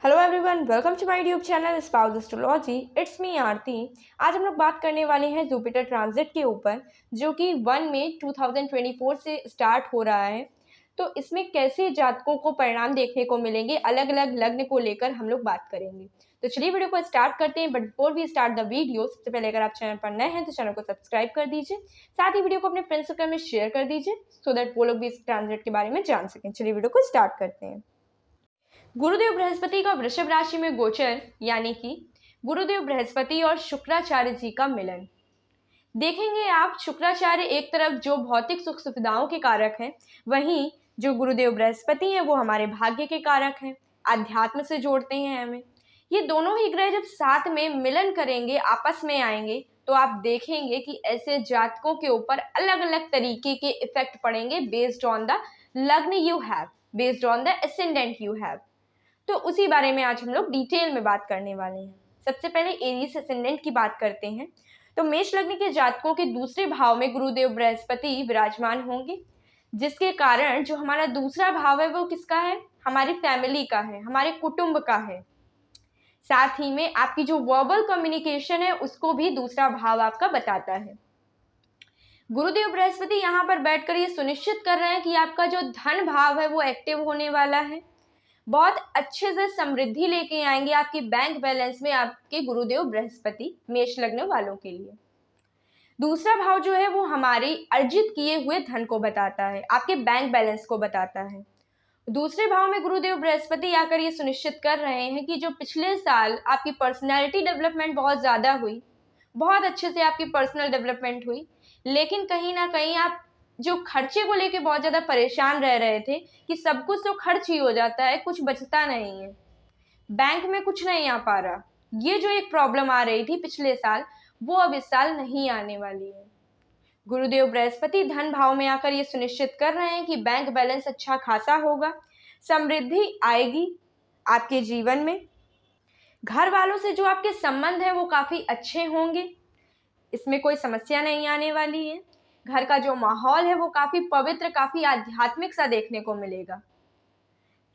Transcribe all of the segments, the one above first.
Hello everyone, welcome to my YouTube channel spouse astrology. It's me Aarti. आज हम लोग बात करने वाले हैं जुपिटर ट्रांजिट के ऊपर, जो कि 1 मई 2024 से स्टार्ट हो रहा है। तो इसमें कैसे जातकों को परिणाम देखने को मिलेंगे, अलग अलग लग्न को लेकर हम लोग बात करेंगे। तो चलिए वीडियो को स्टार्ट करते हैं। But before we start the video, सबसे पहले अगर आप चैनल पर नए हैं तो चैनल को सब्सक्राइब कर दीजिए, साथ ही वीडियो को अपने फ्रेंड सर्कल में शेयर कर दीजिए सो दैट वो लोग भी इस ट्रांजिट के बारे में जान सकें। चलिए वीडियो को स्टार्ट करते हैं। गुरुदेव बृहस्पति का वृषभ राशि में गोचर, यानी कि गुरुदेव बृहस्पति और शुक्राचार्य जी का मिलन। देखेंगे आप, शुक्राचार्य एक तरफ जो भौतिक सुख सुविधाओं के कारक हैं, वहीं जो गुरुदेव बृहस्पति हैं वो हमारे भाग्य के कारक हैं, अध्यात्म से जोड़ते हैं हमें। ये दोनों ही ग्रह जब साथ में मिलन करेंगे, आपस में आएंगे, तो आप देखेंगे कि ऐसे जातकों के ऊपर अलग अलग तरीके के इफेक्ट पड़ेंगे बेस्ड ऑन द लग्न you have, based on the ascendant you have. तो उसी बारे में आज हम लोग डिटेल में बात करने वाले हैं। सबसे पहले एरीज असेंडेंट की बात करते हैं। तो मेष लग्न के जातकों के दूसरे भाव में गुरुदेव बृहस्पति विराजमान होंगे, जिसके कारण जो हमारा दूसरा भाव है वो किसका है? हमारी फैमिली का है, हमारे कुटुंब का है। साथ ही में आपकी जो वर्बल कम्युनिकेशन है उसको भी दूसरा भाव आपका बताता है। गुरुदेव बृहस्पति यहाँ पर बैठकर ये सुनिश्चित कर रहे हैं कि आपका जो धन भाव है वो एक्टिव होने वाला है। बहुत अच्छे से समृद्धि लेके आएंगे आपके बैंक बैलेंस में आपके गुरुदेव बृहस्पति, मेष लग्न वालों के लिए। दूसरा भाव जो है वो हमारे अर्जित किए हुए धन को बताता है, आपके बैंक बैलेंस को बताता है। दूसरे भाव में गुरुदेव बृहस्पति आकर ये सुनिश्चित कर रहे हैं कि जो पिछले साल आपकी पर्सनैलिटी डेवलपमेंट बहुत ज़्यादा हुई, बहुत अच्छे से आपकी पर्सनल डेवलपमेंट हुई, लेकिन कहीं ना कहीं आप जो खर्चे को लेके बहुत ज़्यादा परेशान रह रहे थे कि सब कुछ तो खर्च ही हो जाता है, कुछ बचता नहीं है, बैंक में कुछ नहीं आ पा रहा, ये जो एक प्रॉब्लम आ रही थी पिछले साल, वो अब इस साल नहीं आने वाली है। गुरुदेव बृहस्पति धन भाव में आकर ये सुनिश्चित कर रहे हैं कि बैंक बैलेंस अच्छा खासा होगा, समृद्धि आएगी आपके जीवन में। घर वालों से जो आपके संबंध है वो काफ़ी अच्छे होंगे, इसमें कोई समस्या नहीं आने वाली है। घर का जो माहौल है वो काफ़ी पवित्र, काफ़ी आध्यात्मिक सा देखने को मिलेगा।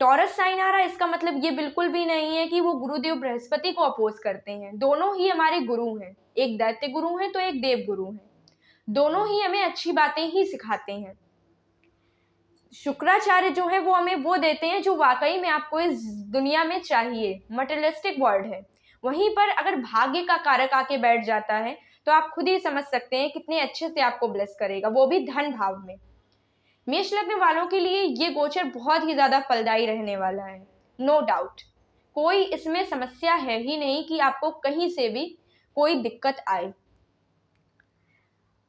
टॉरस साइन आ रहा है, इसका मतलब ये बिल्कुल भी नहीं है कि वो गुरुदेव बृहस्पति को अपोज करते हैं। दोनों ही हमारे गुरु हैं, एक दैत्य गुरु हैं तो एक देव गुरु हैं। दोनों ही हमें अच्छी बातें ही सिखाते हैं। शुक्राचार्य जो है वो हमें वो देते हैं जो वाकई में आपको इस दुनिया में चाहिए, मटेरियलिस्टिक वर्ल्ड है। वहीं पर अगर भाग्य का कारक आके बैठ जाता है तो आप खुद ही समझ सकते हैं कितने अच्छे से आपको ब्लेस करेगा, वो भी धन भाव में। मेष लग्न वालों के लिए ये गोचर बहुत ही ज्यादा फलदायी रहने वाला है, नो डाउट। कोई इसमें समस्या है ही नहीं कि आपको कहीं से भी कोई दिक्कत आए।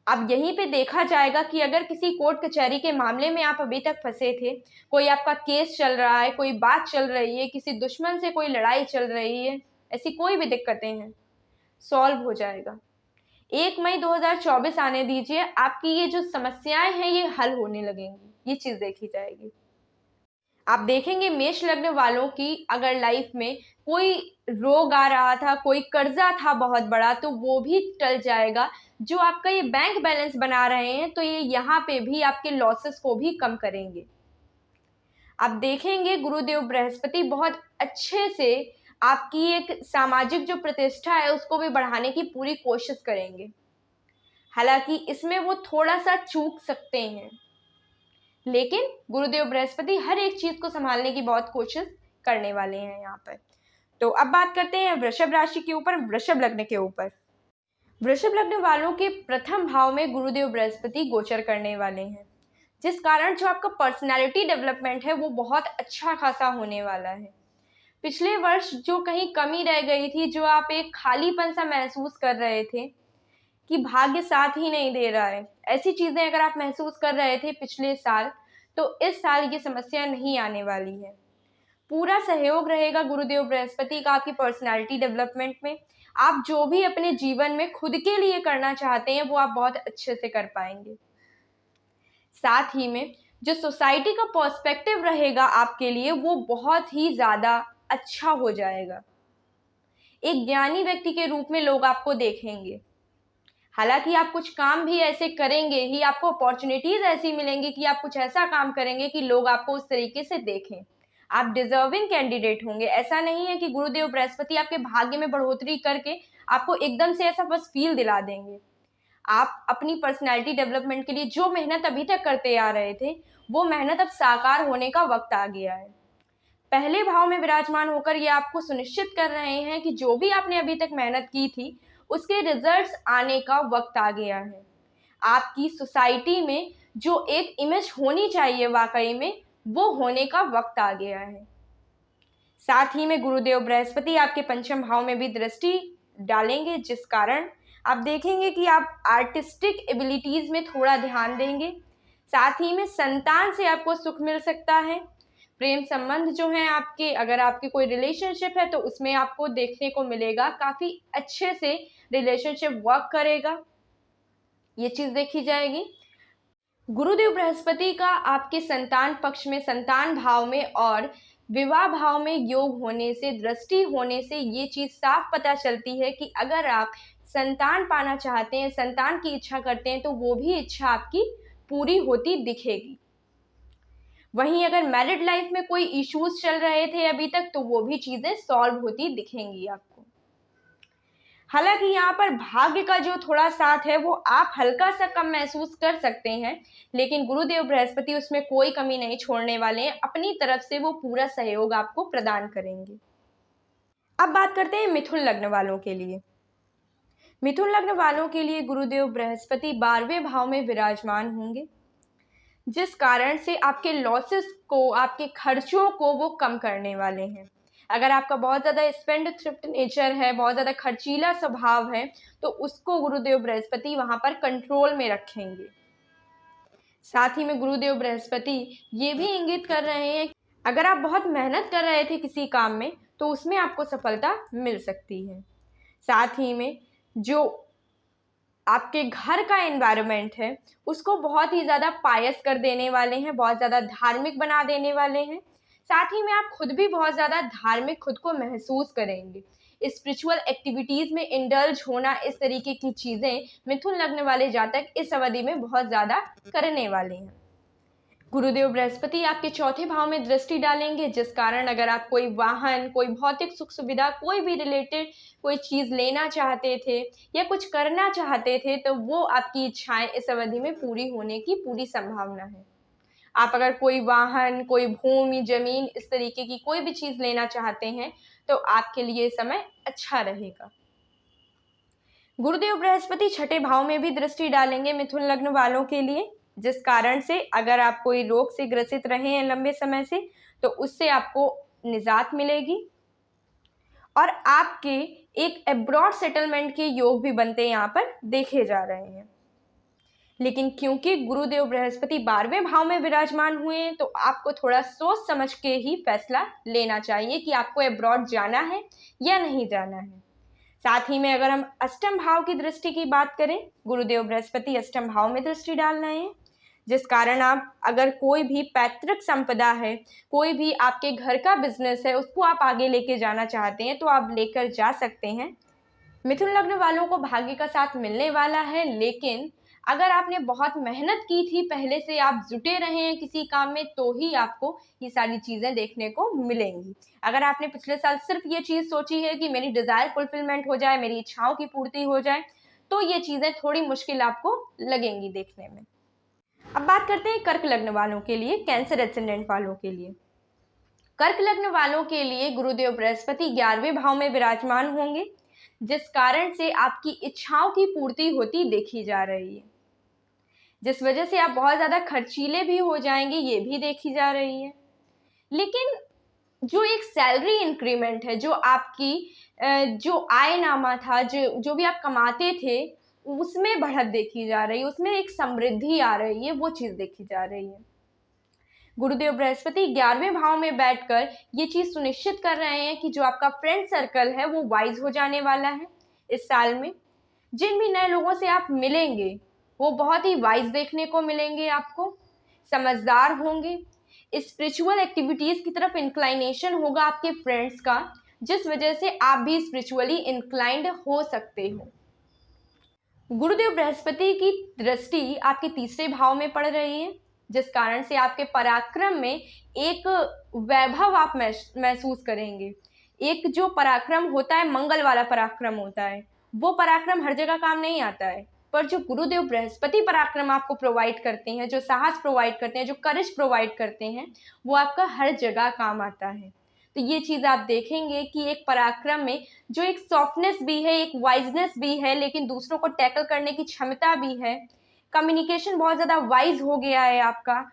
अब यहीं पे देखा जाएगा कि अगर किसी कोर्ट कचहरी के मामले में आप अभी तक फंसे थे, कोई आपका केस चल रहा है, कोई बात चल रही है, किसी दुश्मन से कोई लड़ाई चल रही है, ऐसी कोई भी दिक्कतें हैं, सॉल्व हो जाएगा। 1 मई 2024 आने दीजिए, आपकी ये जो समस्याएं हैं ये हल होने लगेंगी, ये चीज देखी जाएगी। आप देखेंगे मेष लग्न वालों की अगर लाइफ में कोई रोग आ रहा था, कोई कर्जा था बहुत बड़ा, तो वो भी टल जाएगा। जो आपका ये बैंक बैलेंस बना रहे हैं तो ये यहाँ पे भी आपके लॉसेस को भी कम करेंगे। आप देखेंगे गुरुदेव बृहस्पति बहुत अच्छे से आपकी एक सामाजिक जो प्रतिष्ठा है उसको भी बढ़ाने की पूरी कोशिश करेंगे। हालांकि इसमें वो थोड़ा सा चूक सकते हैं, लेकिन गुरुदेव बृहस्पति हर एक चीज को संभालने की बहुत कोशिश करने वाले हैं यहाँ पर। तो अब बात करते हैं वृषभ राशि के ऊपर, वृषभ लग्न के ऊपर। वृषभ लग्न वालों के प्रथम भाव में गुरुदेव बृहस्पति गोचर करने वाले हैं, जिस कारण जो आपका पर्सनालिटी डेवलपमेंट है वो बहुत अच्छा खासा होने वाला है। पिछले वर्ष जो कहीं कमी रह गई थी, जो आप एक खालीपन सा महसूस कर रहे थे कि भाग्य साथ ही नहीं दे रहा है, ऐसी चीजें अगर आप महसूस कर रहे थे पिछले साल, तो इस साल ये समस्या नहीं आने वाली है। पूरा सहयोग रहेगा गुरुदेव बृहस्पति का आपकी पर्सनालिटी डेवलपमेंट में। आप जो भी अपने जीवन में खुद के लिए करना चाहते हैं वो आप बहुत अच्छे से कर पाएंगे। साथ ही में जो सोसाइटी का पर्सपेक्टिव रहेगा आपके लिए वो बहुत ही ज्यादा अच्छा हो जाएगा। एक ज्ञानी व्यक्ति के रूप में लोग आपको देखेंगे। हालांकि आप कुछ काम भी ऐसे करेंगे ही, आपको अपॉर्चुनिटीज ऐसी मिलेंगी कि आप कुछ ऐसा काम करेंगे कि लोग आपको उस तरीके से देखें, आप डिजर्विंग कैंडिडेट होंगे। ऐसा नहीं है कि गुरुदेव बृहस्पति आपके भाग्य में बढ़ोतरी करके आपको एकदम से ऐसा बस फील दिला देंगे। आप अपनी पर्सनैलिटी डेवलपमेंट के लिए जो मेहनत अभी तक करते आ रहे थे, वो मेहनत अब साकार होने का वक्त आ गया है। पहले भाव में विराजमान होकर ये आपको सुनिश्चित कर रहे हैं कि जो भी आपने अभी तक मेहनत की थी, उसके रिजल्ट्स आने का वक्त आ गया है। आपकी सोसाइटी में जो एक इमेज होनी चाहिए वाकई में, वो होने का वक्त आ गया है। साथ ही में गुरुदेव बृहस्पति आपके पंचम भाव में भी दृष्टि डालेंगे, जिस कारण आप देखेंगे कि आप आर्टिस्टिक एबिलिटीज में थोड़ा ध्यान देंगे। साथ ही में संतान से आपको सुख मिल सकता है। प्रेम संबंध जो है आपके, अगर आपके कोई रिलेशनशिप है तो उसमें आपको देखने को मिलेगा काफी अच्छे से रिलेशनशिप वर्क करेगा, ये चीज देखी जाएगी। गुरुदेव बृहस्पति का आपके संतान पक्ष में, संतान भाव में और विवाह भाव में योग होने से, दृष्टि होने से ये चीज साफ पता चलती है कि अगर आप संतान पाना चाहते हैं, संतान की इच्छा करते हैं, तो वो भी इच्छा आपकी पूरी होती दिखेगी। वहीं अगर मैरिड लाइफ में कोई इश्यूज चल रहे थे अभी तक, तो वो भी चीजें सॉल्व होती दिखेंगी आपको। हालांकि यहाँ पर भाग्य का जो थोड़ा साथ है वो आप हल्का सा कम महसूस कर सकते हैं, लेकिन गुरुदेव बृहस्पति उसमें कोई कमी नहीं छोड़ने वाले हैं। अपनी तरफ से वो पूरा सहयोग आपको प्रदान करेंगे। अब बात करते हैं मिथुन लग्न वालों के लिए। मिथुन लग्न वालों के लिए गुरुदेव बृहस्पति 12वें भाव में विराजमान होंगे, जिस कारण से आपके लॉसेस को, आपके खर्चों को वो कम करने वाले हैं। अगर आपका बहुत ज़्यादा स्पेंड थ्रिफ्ट नेचर है, बहुत ज़्यादा खर्चीला स्वभाव है, तो उसको गुरुदेव बृहस्पति वहाँ पर कंट्रोल में रखेंगे। साथ ही में गुरुदेव बृहस्पति ये भी इंगित कर रहे हैं, अगर आप बहुत मेहनत कर रहे थे किसी काम में, तो उसमें आपको सफलता मिल सकती है। साथ ही में जो आपके घर का एनवायरनमेंट है, उसको बहुत ही ज़्यादा पायस कर देने वाले हैं, बहुत ज़्यादा धार्मिक बना देने वाले हैं। साथ ही में आप खुद भी बहुत ज़्यादा धार्मिक खुद को महसूस करेंगे। स्पिरिचुअल एक्टिविटीज़ में इंडल्ज होना, इस तरीके की चीज़ें मिथुन लग्न वाले जातक इस अवधि में बहुत ज़्यादा करने वाले हैं। गुरुदेव बृहस्पति आपके चौथे भाव में दृष्टि डालेंगे, जिस कारण अगर आप कोई वाहन, कोई भौतिक सुख सुविधा, कोई भी रिलेटेड कोई चीज़ लेना चाहते थे या कुछ करना चाहते थे, तो वो आपकी इच्छाएं इस अवधि में पूरी होने की पूरी संभावना है। आप अगर कोई वाहन, कोई भूमि, जमीन, इस तरीके की कोई भी चीज़ लेना चाहते हैं, तो आपके लिए समय अच्छा रहेगा। गुरुदेव बृहस्पति छठे भाव में भी दृष्टि डालेंगे मिथुन लग्न वालों के लिए, जिस कारण से अगर आप कोई रोग से ग्रसित रहे हैं लंबे समय से, तो उससे आपको निजात मिलेगी और आपके एक अब्रॉड सेटलमेंट के योग भी बनते यहाँ पर देखे जा रहे हैं। लेकिन क्योंकि गुरुदेव बृहस्पति 12वें भाव में विराजमान हुए हैं, तो आपको थोड़ा सोच समझ के ही फैसला लेना चाहिए कि आपको अब्रॉड जाना है या नहीं जाना है। साथ ही में अगर हम अष्टम भाव की दृष्टि की बात करें, गुरुदेव बृहस्पति अष्टम भाव में दृष्टि डाल रहे हैं, जिस कारण आप अगर कोई भी पैतृक संपदा है, कोई भी आपके घर का बिजनेस है, उसको आप आगे लेके जाना चाहते हैं, तो आप लेकर जा सकते हैं। मिथुन लग्न वालों को भाग्य का साथ मिलने वाला है, लेकिन अगर आपने बहुत मेहनत की थी, पहले से आप जुटे रहे हैं किसी काम में, तो ही आपको ये सारी चीज़ें देखने को मिलेंगी। अगर आपने पिछले साल सिर्फ ये चीज़ सोची है कि मेरी डिज़ायर फुलफिलमेंट हो जाए, मेरी इच्छाओं की पूर्ति हो जाए, तो ये चीज़ें थोड़ी मुश्किल आपको लगेंगी देखने में। अब बात करते हैं कर्क लग्न वालों के लिए, कैंसर एसेंडेंट वालों के लिए। कर्क लग्न वालों के लिए गुरुदेव बृहस्पति 11वें भाव में विराजमान होंगे, जिस कारण से आपकी इच्छाओं की पूर्ति होती देखी जा रही है, जिस वजह से आप बहुत ज़्यादा खर्चीले भी हो जाएंगे, ये भी देखी जा रही है। लेकिन जो एक सैलरी इंक्रीमेंट है, जो आपकी जो आयनामा था, जो भी आप कमाते थे, उसमें बढ़त देखी जा रही है, उसमें एक समृद्धि आ रही है, वो चीज़ देखी जा रही है। गुरुदेव बृहस्पति 11वें भाव में बैठकर ये चीज़ सुनिश्चित कर रहे हैं कि जो आपका फ्रेंड सर्कल है वो वाइज हो जाने वाला है इस साल में। जिन भी नए लोगों से आप मिलेंगे वो बहुत ही वाइज देखने को मिलेंगे, आपको समझदार होंगे। स्पिरिचुअल एक्टिविटीज़ की तरफ इंक्लाइनेशन होगा आपके फ्रेंड्स का, जिस वजह से आप भी स्पिरिचुअली इंक्लाइंड हो सकते हो। गुरुदेव बृहस्पति की दृष्टि आपके तीसरे भाव में पड़ रही है, जिस कारण से आपके पराक्रम में एक वैभव आप महसूस करेंगे। एक जो पराक्रम होता है मंगल वाला पराक्रम होता है, वो पराक्रम हर जगह काम नहीं आता है, पर जो गुरुदेव बृहस्पति पराक्रम आपको प्रोवाइड करते हैं, जो साहस प्रोवाइड करते हैं, जो करेज प्रोवाइड करते हैं, वो आपका हर जगह काम आता है। तो ये चीज़ आप देखेंगे कि एक पराक्रम में जो एक सॉफ्टनेस भी है, एक वाइजनेस भी है, लेकिन दूसरों को टैकल करने की क्षमता भी है। कम्युनिकेशन बहुत ज़्यादा वाइज हो गया है आपका।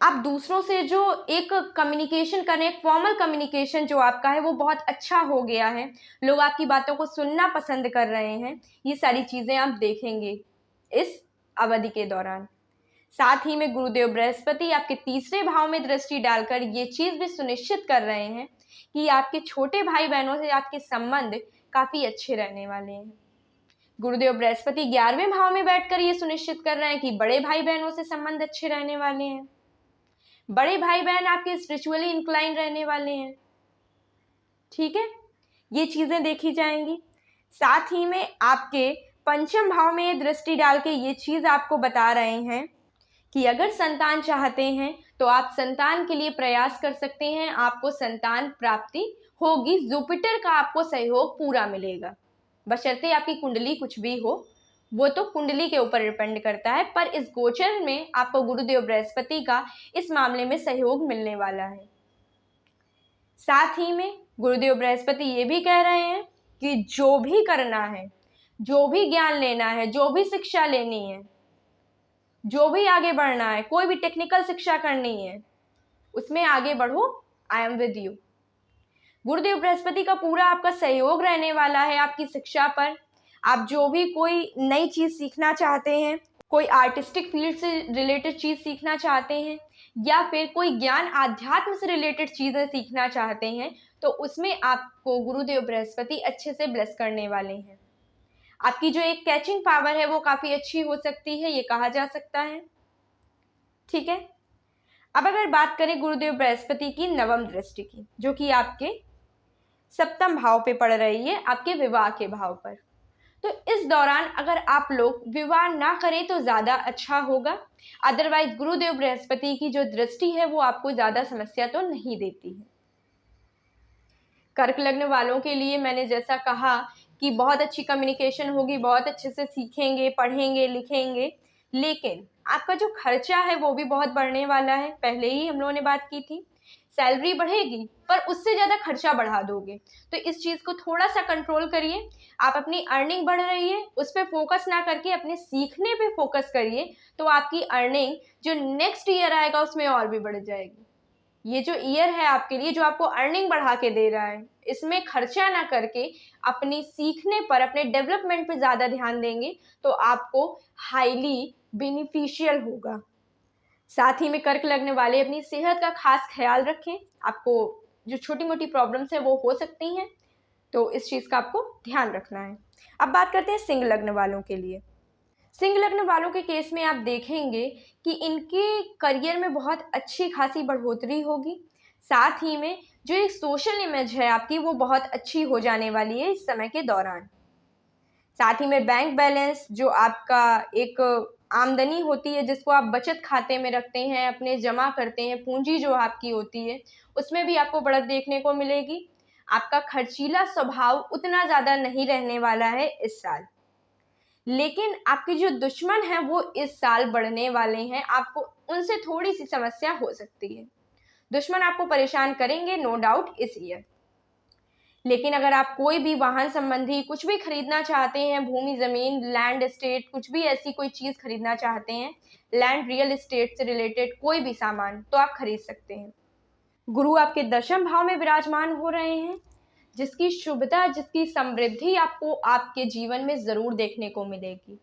आप दूसरों से जो एक कम्युनिकेशन करें, एक फॉर्मल कम्युनिकेशन जो आपका है वो बहुत अच्छा हो गया है। लोग आपकी बातों को सुनना पसंद कर रहे हैं। ये सारी चीज़ें आप देखेंगे इस अवधि के दौरान। साथ ही में गुरुदेव बृहस्पति आपके तीसरे भाव में दृष्टि डालकर ये चीज़ भी सुनिश्चित कर रहे हैं कि आपके छोटे भाई बहनों से आपके संबंध काफ़ी अच्छे रहने वाले हैं। गुरुदेव बृहस्पति 11वें भाव में बैठकर ये सुनिश्चित कर रहे हैं कि बड़े भाई बहनों से संबंध अच्छे रहने वाले हैं। बड़े भाई बहन आपके स्पिरिचुअली इंक्लाइन रहने वाले हैं। ठीक है, ये चीज़ें देखी जाएंगी। साथ ही में आपके पंचम भाव में दृष्टि डाल के ये चीज़ आपको बता रहे हैं कि अगर संतान चाहते हैं तो आप संतान के लिए प्रयास कर सकते हैं, आपको संतान प्राप्ति होगी। जुपिटर का आपको सहयोग पूरा मिलेगा, बशर्ते आपकी कुंडली कुछ भी हो, वो तो कुंडली के ऊपर डिपेंड करता है, पर इस गोचर में आपको गुरुदेव बृहस्पति का इस मामले में सहयोग मिलने वाला है। साथ ही में गुरुदेव बृहस्पति ये भी कह रहे हैं कि जो भी करना है, जो भी ज्ञान लेना है, जो भी शिक्षा लेनी है, जो भी आगे बढ़ना है, कोई भी टेक्निकल शिक्षा करनी है, उसमें आगे बढ़ो, आई एम विद यू। गुरुदेव बृहस्पति का पूरा आपका सहयोग रहने वाला है आपकी शिक्षा पर। आप जो भी कोई नई चीज़ सीखना चाहते हैं, कोई आर्टिस्टिक फील्ड से रिलेटेड चीज़ सीखना चाहते हैं, या फिर कोई ज्ञान आध्यात्म से रिलेटेड चीज़ें सीखना चाहते हैं, तो उसमें आपको गुरुदेव बृहस्पति अच्छे से ब्लेस करने वाले हैं। आपकी जो एक कैचिंग पावर है वो काफ़ी अच्छी हो सकती है, ये कहा जा सकता है। ठीक है, अब अगर बात करें गुरुदेव बृहस्पति की नवम दृष्टि की, जो कि आपके सप्तम भाव पे पड़ रही है, आपके विवाह के भाव पर। तो इस दौरान अगर आप लोग विवाह ना करें तो ज़्यादा अच्छा होगा। अदरवाइज गुरुदेव बृहस्पति की जो दृष्टि है वो आपको ज़्यादा समस्या तो नहीं देती है। कर्क लग्न वालों के लिए मैंने जैसा कहा कि बहुत अच्छी कम्युनिकेशन होगी, बहुत अच्छे से सीखेंगे, पढ़ेंगे, लिखेंगे, लेकिन आपका जो खर्चा है वो भी बहुत बढ़ने वाला है। पहले ही हम लोगों ने बात की थी, सैलरी बढ़ेगी पर उससे ज़्यादा खर्चा बढ़ा दोगे, तो इस चीज़ को थोड़ा सा कंट्रोल करिए। आप अपनी अर्निंग बढ़ रही है उस पर फोकस ना करके अपने सीखने पे फोकस करिए, तो आपकी अर्निंग जो नेक्स्ट ईयर आएगा उसमें और भी बढ़ जाएगी। ये जो ईयर है आपके लिए, जो आपको अर्निंग बढ़ा के दे रहा है, इसमें खर्चा ना करके अपनी सीखने पर, अपने डेवलपमेंट पे ज़्यादा ध्यान देंगे तो आपको हाईली बेनिफिशियल होगा। साथ ही में कर्क लगने वाले अपनी सेहत का खास ख्याल रखें। आपको जो छोटी मोटी प्रॉब्लम्स है वो हो सकती हैं, तो इस चीज़ का आपको ध्यान रखना है। अब बात करते हैं सिंह लग्न वालों के लिए। सिंह लग्न वालों के केस में आप देखेंगे कि इनके करियर में बहुत अच्छी खासी बढ़ोतरी होगी। साथ ही में जो एक सोशल इमेज है आपकी वो बहुत अच्छी हो जाने वाली है इस समय के दौरान। साथ ही में बैंक बैलेंस, जो आपका एक आमदनी होती है जिसको आप बचत खाते में रखते हैं, अपने जमा करते हैं, पूंजी जो आपकी होती है, उसमें भी आपको बढ़त देखने को मिलेगी। आपका खर्चीला स्वभाव उतना ज़्यादा नहीं रहने वाला है इस साल, लेकिन आपके जो दुश्मन हैं वो इस साल बढ़ने वाले हैं। आपको उनसे थोड़ी सी समस्या हो सकती है, दुश्मन आपको परेशान करेंगे नो डाउट इस ईयर। लेकिन अगर आप कोई भी वाहन संबंधी कुछ भी खरीदना चाहते हैं, भूमि ज़मीन लैंड एस्टेट कुछ भी ऐसी कोई चीज़ खरीदना चाहते हैं, लैंड रियल एस्टेट से रिलेटेड कोई भी सामान, तो आप खरीद सकते हैं। गुरु आपके दशम भाव में विराजमान हो रहे हैं, जिसकी शुभता, जिसकी समृद्धि आपको आपके जीवन में ज़रूर देखने को मिलेगी।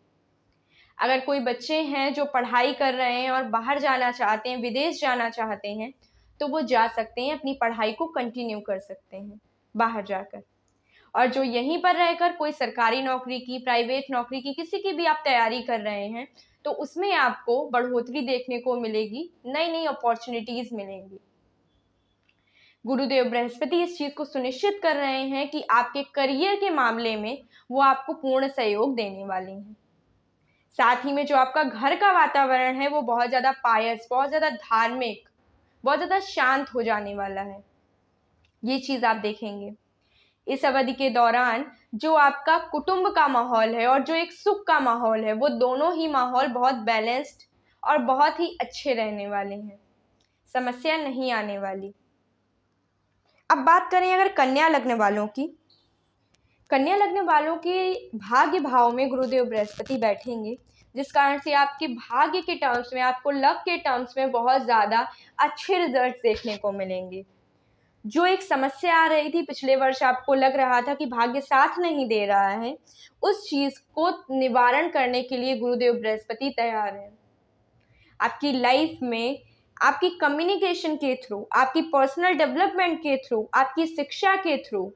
अगर कोई बच्चे हैं जो पढ़ाई कर रहे हैं और बाहर जाना चाहते हैं, विदेश जाना चाहते हैं, तो वो जा सकते हैं, अपनी पढ़ाई को कंटिन्यू कर सकते हैं बाहर जाकर। और जो यहीं पर रहकर कोई सरकारी नौकरी की, प्राइवेट नौकरी की, किसी की भी आप तैयारी कर रहे हैं, तो उसमें आपको बढ़ोतरी देखने को मिलेगी, नई नई अपॉर्चुनिटीज़ मिलेंगी। गुरुदेव बृहस्पति इस चीज़ को सुनिश्चित कर रहे हैं कि आपके करियर के मामले में वो आपको पूर्ण सहयोग देने वाले हैं। साथ ही में जो आपका घर का वातावरण है वो बहुत ज़्यादा पायस, बहुत ज़्यादा धार्मिक, बहुत ज़्यादा शांत हो जाने वाला है। ये चीज़ आप देखेंगे। इस अवधि के दौरान जो आपका कुटुंब का माहौल है और जो एक सुख का माहौल है, वो दोनों ही माहौल बहुत बैलेंस्ड और बहुत ही अच्छे रहने वाले हैं। समस्या नहीं आने वाली। अब बात करें अगर कन्या लग्न वालों की। कन्या लग्न वालों के भाग्य भाव में गुरुदेव बृहस्पति बैठेंगे, जिस कारण से आपके भाग्य के टर्म्स में, आपको लक के टर्म्स में बहुत ज़्यादा अच्छे रिजल्ट देखने को मिलेंगे। जो एक समस्या आ रही थी पिछले वर्ष, आपको लग रहा था कि भाग्य साथ नहीं दे रहा है, उस चीज़ को निवारण करने के लिए गुरुदेव बृहस्पति तैयार हैं। आपकी लाइफ में आपकी कम्युनिकेशन के थ्रू, आपकी पर्सनल डेवलपमेंट के थ्रू, आपकी शिक्षा के थ्रू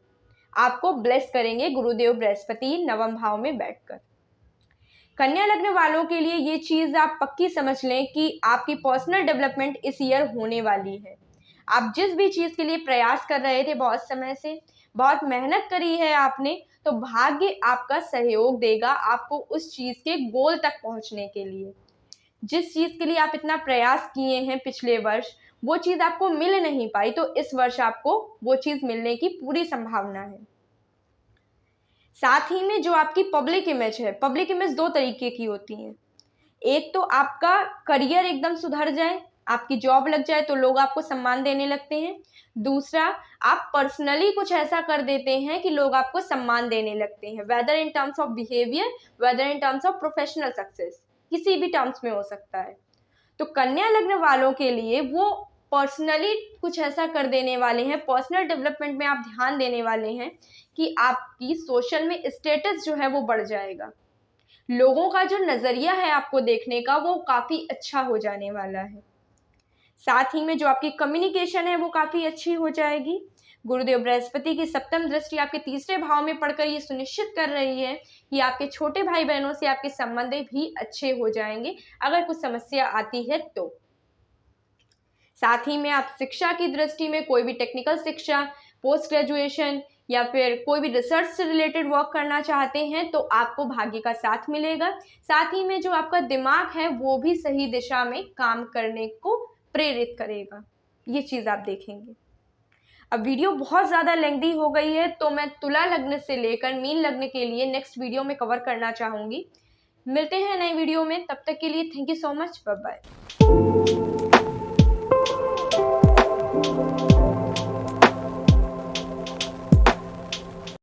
आपको ब्लेस करेंगे गुरुदेव बृहस्पति नवम भाव में बैठकर। कन्या लग्न वालों के लिए ये चीज़ आप पक्की समझ लें कि आपकी पर्सनल डेवलपमेंट इस ईयर होने वाली है। आप जिस भी चीज़ के लिए प्रयास कर रहे थे बहुत समय से, बहुत मेहनत करी है आपने, तो भाग्य आपका सहयोग देगा आपको उस चीज़ के गोल तक पहुंचने के लिए। जिस चीज़ के लिए आप इतना प्रयास किए हैं पिछले वर्ष, वो चीज़ आपको मिल नहीं पाई, तो इस वर्ष आपको वो चीज़ मिलने की पूरी संभावना है। साथ ही में जो आपकी पब्लिक इमेज है, पब्लिक इमेज दो तरीके की होती है। एक तो आपका करियर एकदम सुधर जाए, आपकी जॉब लग जाए तो लोग आपको सम्मान देने लगते हैं। दूसरा, आप पर्सनली कुछ ऐसा कर देते हैं कि लोग आपको सम्मान देने लगते हैं, whether in terms of behaviour, whether in terms of professional success, किसी भी टर्म्स में हो सकता है। तो कन्या लग्न वालों के लिए वो पर्सनली कुछ ऐसा कर देने वाले हैं, पर्सनल डेवलपमेंट में आप ध्यान देने वाले हैं कि आपकी सोशल में स्टेटस जो है वो बढ़ जाएगा। लोगों का जो नज़रिया है आपको देखने का, वो काफ़ी अच्छा हो जाने वाला है। साथ ही में जो आपकी कम्युनिकेशन है वो काफ़ी अच्छी हो जाएगी। गुरुदेव बृहस्पति की सप्तम दृष्टि आपके तीसरे भाव में पड़कर ये सुनिश्चित कर रही है कि आपके छोटे भाई बहनों से आपके संबंध भी अच्छे हो जाएंगे अगर कुछ समस्या आती है तो। साथ ही में आप शिक्षा की दृष्टि में कोई भी टेक्निकल शिक्षा, पोस्ट ग्रेजुएशन या फिर कोई भी रिसर्च से रिलेटेड वर्क करना चाहते हैं तो आपको भाग्य का साथ मिलेगा। साथ ही में जो आपका दिमाग है वो भी सही दिशा में काम करने को प्रेरित करेगा। ये चीज़ आप देखेंगे। अब वीडियो बहुत ज़्यादा लेंथी हो गई है, तो मैं तुला लग्न से लेकर मीन लग्न के लिए नेक्स्ट वीडियो में कवर करना चाहूँगी। मिलते हैं नए वीडियो में, तब तक के लिए thank you so much, bye bye.